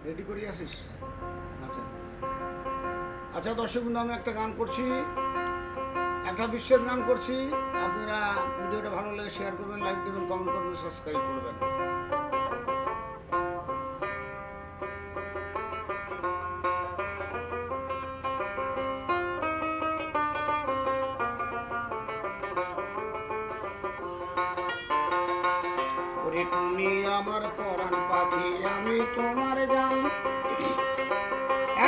Ready করে আসিস? আচ্ছা আচ্ছা দর্শক বন্ধু, আমি একটা গান করছি, একটা বিশ্বের গান করছি। আপনারা ভিডিওটা ভালো লাগে শেয়ার করবেন, লাইক দেবেন, কমেন্ট করবেন, সাবস্ক্রাইব করবেন। ওরে তুমি আমার পরাণ পাখি, আমি তোমার জান,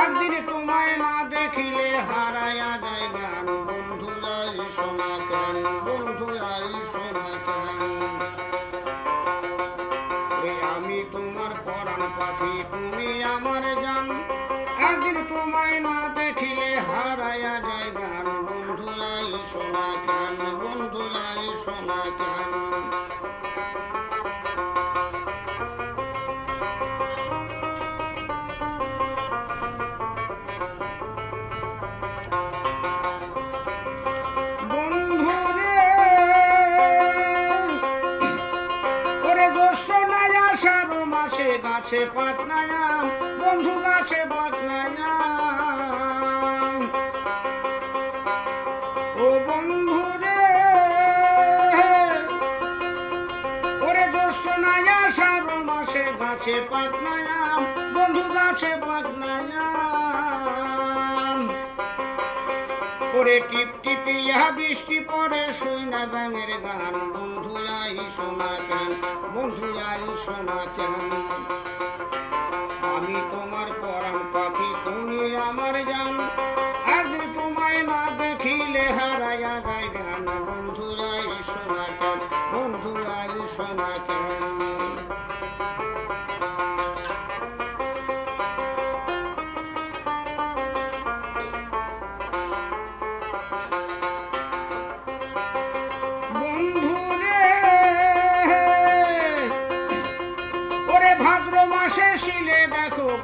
একদিন তোমায় না দেখিলে হারায়া যায় গান। বন্ধু যাই শোনা কেন, বন্ধু যাই শোনা কেন। ওরে আমি তোমার পরাণ পাখি, তুমি আমার জান, একদিন তোমায় না দেখিলে হারায়া যায় গান। বন্ধু যাই শোনা কেন, বন্ধু যাই শোনা কেন। গাছে পাতনায়াম, বন্ধু গাছে পাতনায়াম। ও বন্ধু রে, ওরে জ্যৈষ্ঠ নাই আষাঢ় মাসে গাছে পাতনায়াম, বন্ধু গাছে পাতনায়াম। ওরে টিপ টিপিয়া বৃষ্টি পড়ে শুই না ব্যাঙের গান। বন্ধু যাই শোনা কেন, বন্ধু যাই শোনা কেন। আমি তোমার পরাণ পাখি, তুমি আমার জান, একদিন তোমায় না দেখিলে হারায়া যায় গান। বন্ধু যাই শোনা কেন, বন্ধু যাই শোনা কেন।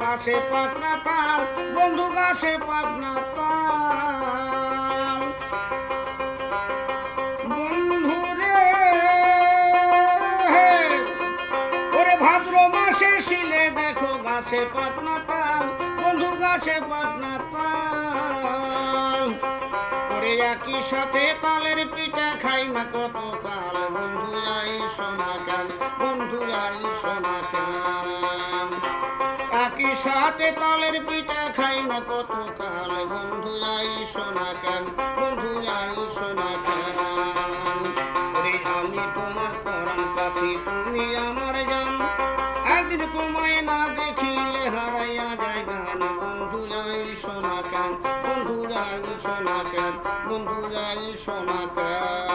গাছে পাতনা তাল, বন্ধু গাছে পাতনা তাল। বন্ধু রে, ওরে ভাদ্র মাসে শিলে দেখো গাছে পাতনা তাল, বন্ধু গাছে পাতনা তাল। ওরে একই সাথে তালের পিঠা খাই না কত কাল। বন্ধু যাই শোনা কেন, বন্ধু যাই শোনা কেন। একই সাথে তালের পিঠা খাই না কত কাল। বন্ধু যাই শোনা কেন, বন্ধু যাই শোনা কেন। ওরে আমি তোমার পরাণ পাখি, তুমি আমার জান, একদিন তোমায় না দেখিলে হারাইয়া যায় গান। বন্ধু যাই শোনা কেন, বন্ধু যাই শোনা কেন, বন্ধু যাই শোনা কেন।